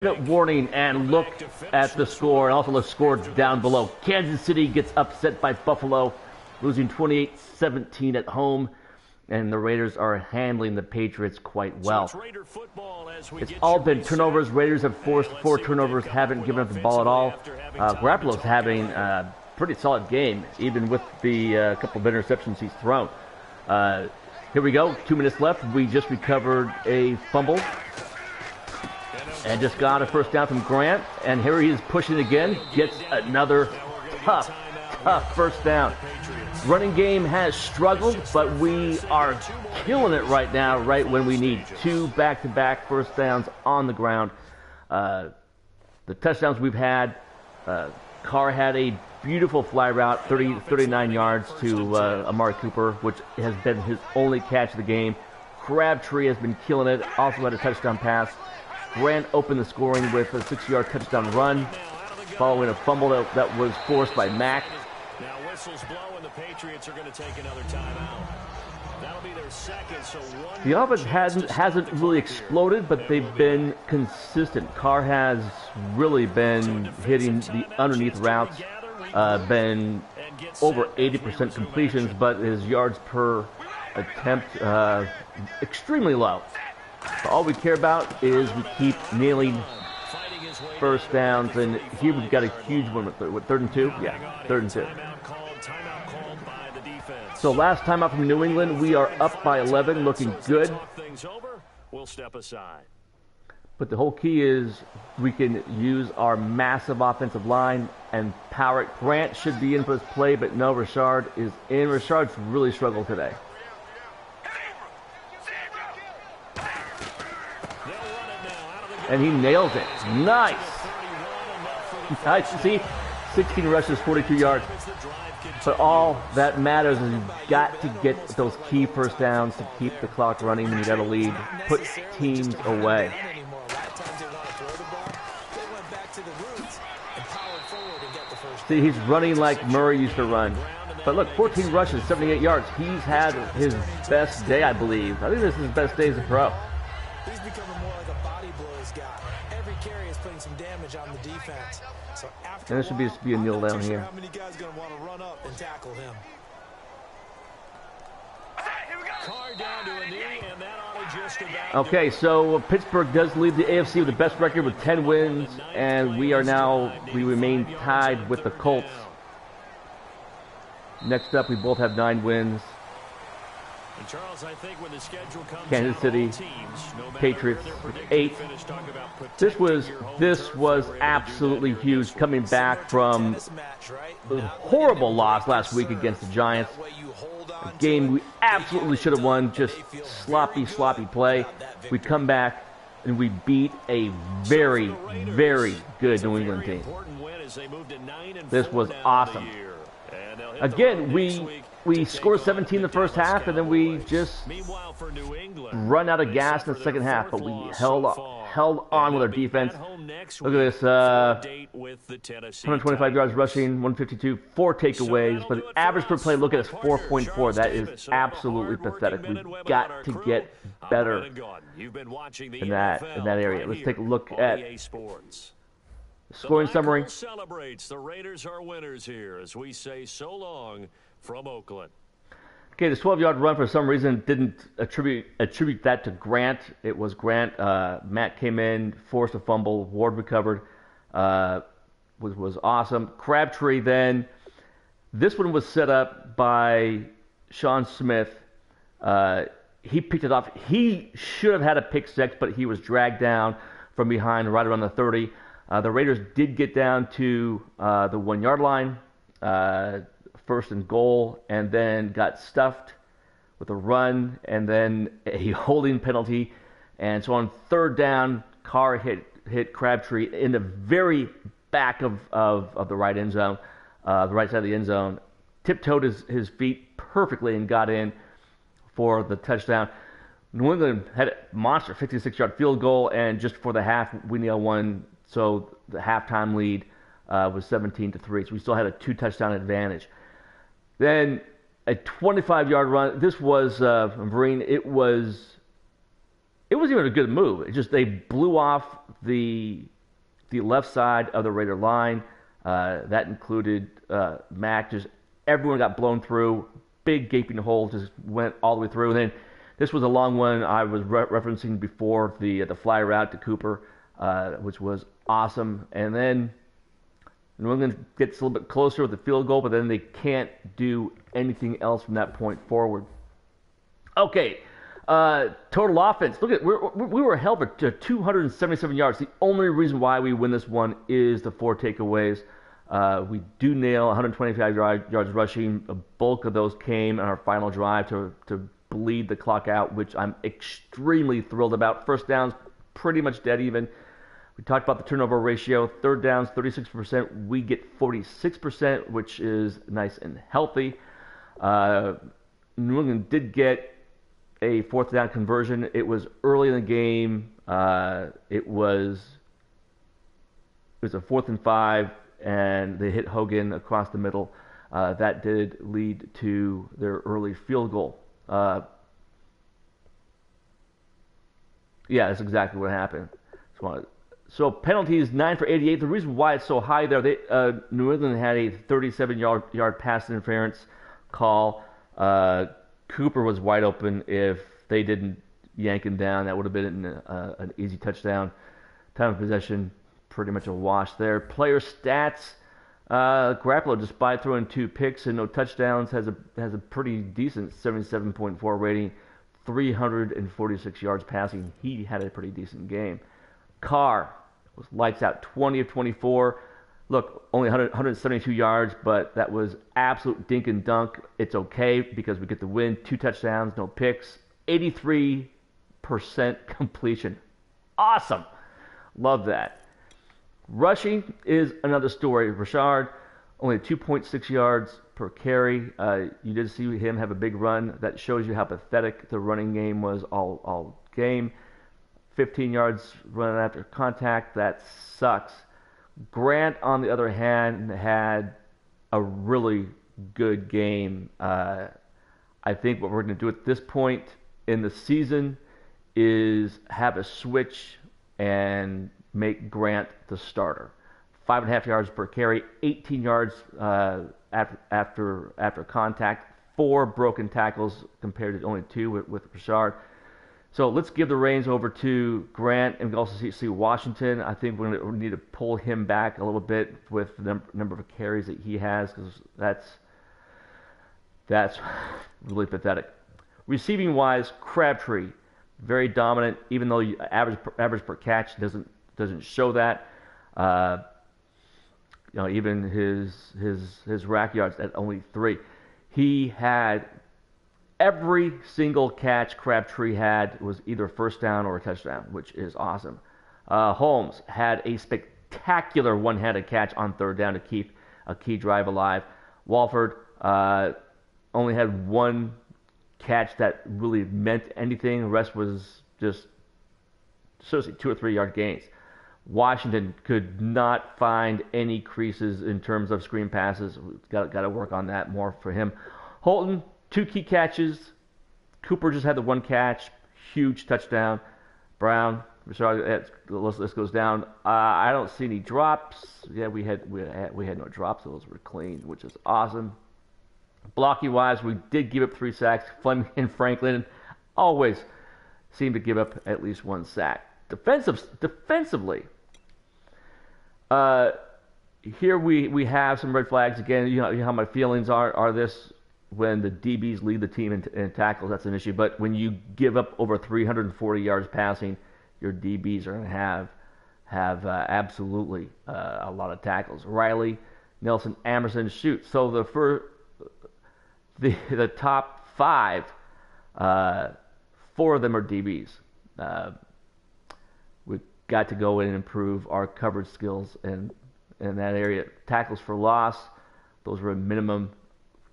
Warning and look at the score and also the score down below. Kansas City gets upset by Buffalo, losing 28-17 at home, and the Raiders are handling the Patriots quite well. It's all been turnovers. Raiders have forced 4 turnovers, haven't given up the ball at all. Garoppolo's having a pretty solid game, even with the couple of interceptions he's thrown. Here we go, 2 minutes left. We just recovered a fumble and just got a first down from Grant, and here he is pushing again, gets another tough first down. Running game has struggled, but we are killing it right now, right when we need 2 back-to-back first downs on the ground. The touchdowns we've had, Carr had a beautiful fly route, 39 yards to Amari Cooper, which has been his only catch of the game. Crabtree has been killing it, also had a touchdown pass. Grant opened the scoring with a 6-yard touchdown run, following a fumble that was forced by Mack. Now whistles blow and the Patriots are going to take another timeout. That'll be their second, so one. The offense hasn't really exploded, but they've been consistent. Carr has really been hitting the underneath routes, been over 80% completions, but his yards per attempt extremely low. So all we care about is we keep nailing first downs, and here we've got a huge one with 3rd and 2? Yeah, 3rd and 2. So last time out from New England, we are up by 11, looking good. But the whole key is we can use our massive offensive line and power it. Grant should be in for this play, but no, Richard is in. Richard's really struggled today. And he nails it. Nice. Nice to see. 16 rushes, 42 yards. But all that matters is you've got to get those key first downs to keep the clock running when you got a lead. Put teams away. See, he's running like Murray used to run. But look, 14 rushes, 78 yards. He's had his best day, I believe. I think this is his best day as a pro. He's becoming more like a body blows guy. Every carry is putting some damage on the defense. So after and there should be a kneel down here. How many guys going to want to run up and tackle him? Carr down to a knee, and that ought to just about okay, so Pittsburgh does lead the AFC with the best record with 10 wins, and we remain tied with the Colts. Next up, we both have 9 wins. And Charles, I think when the schedule comes Kansas City, Patriots with 8. This was absolutely huge, coming back from a horrible loss last week against the Giants. A game we absolutely should have won, just sloppy play. We come back and we beat a very, very good New England team. This was awesome. Again, we scored 17 in the first half, and then we just run out of gas in the second half. But we held on with our defense. Look at this, 125 yards rushing, 152, 4 takeaways. But the average per play, look at this, 4.4. That is absolutely pathetic. We've got to get better in that area. Let's take a look at scoring summary. Celebrates. The Raiders are winners here as we say so long from Oakland. Okay, this 12-yard run for some reason didn't attribute that to Grant. It was Grant. Matt came in, forced a fumble. Ward recovered. Was awesome. Crabtree then. This one was set up by Sean Smith. He picked it off. He should have had a pick six, but he was dragged down from behind right around the 30. The Raiders did get down to the 1-yard line, 1st and goal, and then got stuffed with a run and then a holding penalty. And so on 3rd down, Carr hit Crabtree in the very back of the right end zone, the right side of the end zone, tiptoed his feet perfectly and got in for the touchdown. New England had a monster 56-yard field goal, and just before the half, we nailed one. So the halftime lead was 17-3. So we still had a 2-touchdown advantage. Then a 25-yard run. This was Marine. It wasn't even a good move. It just they blew off the left side of the Raider line. That included Mack. Just everyone got blown through. Big gaping hole just went all the way through. And then this was a long one I was referencing before, the fly route to Cooper, which was awesome. And then New England gets a little bit closer with the field goal, but then they can't do anything else from that point forward. Okay, total offense. Look at we were held for 277 yards. The only reason why we win this one is the 4 takeaways. We do nail 125 yards rushing. A bulk of those came on our final drive to bleed the clock out, which I'm extremely thrilled about. First downs, pretty much dead even. We talked about the turnover ratio. Third downs, 36%. We get 46%, which is nice and healthy. New England did get a 4th down conversion. It was early in the game. It was a 4th and 5, and they hit Hogan across the middle. That did lead to their early field goal. Yeah, that's exactly what happened. So penalties, 9 for 88. The reason why it's so high there, New England had a 37-yard pass interference call. Cooper was wide open. If they didn't yank him down, that would have been an easy touchdown. Time of possession, pretty much a wash there. Player stats, Garoppolo, despite throwing 2 picks and no touchdowns, has a pretty decent 77.4 rating, 346 yards passing. He had a pretty decent game. Carr was lights out, 20 of 24. Look, only 172 yards, but that was absolute dink and dunk. It's okay because we get the win. 2 touchdowns, no picks, 83% completion. Awesome. Love that. Rushing is another story. Rashard, only 2.6 yards per carry. You did see him have a big run. That shows you how pathetic the running game was all game. 15 yards running after contact. That sucks. Grant, on the other hand, had a really good game. I think what we're going to do at this point in the season is have a switch and make Grant the starter. 5.5 yards per carry, 18 yards after contact, 4 broken tackles compared to only 2 with Rashard. So let's give the reins over to Grant, and we can also see Washington. I think we need to pull him back a little bit with the number of carries that he has, because that's really pathetic. Receiving wise, Crabtree, very dominant, even though average per catch doesn't show that. Even his rack yards at only 3. He had every single catch Crabtree had was either a first down or a touchdown, which is awesome. Holmes had a spectacular one-handed catch on 3rd down to keep a key drive alive. Walford only had 1 catch that really meant anything. The rest was just seriously 2 or 3 yard gains. Washington could not find any creases in terms of screen passes. Got to work on that more for him. Holton, 2 key catches. Cooper just had the 1 catch, huge touchdown. Brown, this goes down. I don't see any drops. Yeah, we had no drops. Those were clean, which is awesome. Blocking wise, we did give up 3 sacks. Fleming and Franklin always seem to give up at least 1 sack. Defensively, here we have some red flags again. You know how my feelings are this. When the DBs lead the team in tackles, that's an issue. But when you give up over 340 yards passing, your DBs are going to have absolutely a lot of tackles. Riley, Nelson, Amerson, shoot. So the top 5, 4 of them are DBs. We've got to go in and improve our coverage skills in that area. Tackles for loss, those were a minimum.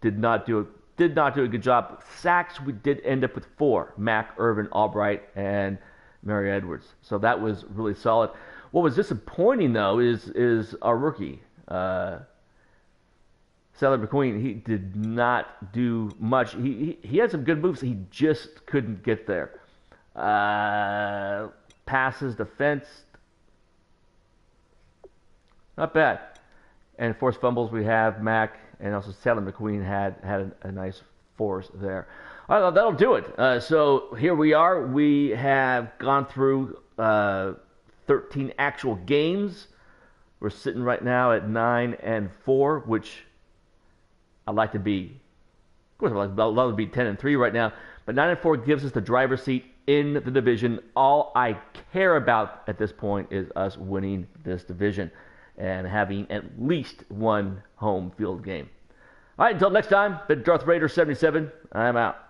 Did not do a good job. Sacks, we did end up with 4. Mack, Irvin, Albright, and Mary Edwards. So that was really solid. What was disappointing, though, is our rookie, Sally McQueen. He did not do much. He had some good moves. He just couldn't get there. Passes, defense, Not bad. And forced fumbles, we have Mack and also Sally McQueen had a nice force there. All right, that'll do it. So here we are. We have gone through 13 actual games. We're sitting right now at 9-4, which I'd like to be. Of course, I'd love to be 10-3 right now. But 9-4 gives us the driver's seat in the division. All I care about at this point is us winning this division and having at least one home field game. All right, until next time, been Darth Raider 77. I'm out.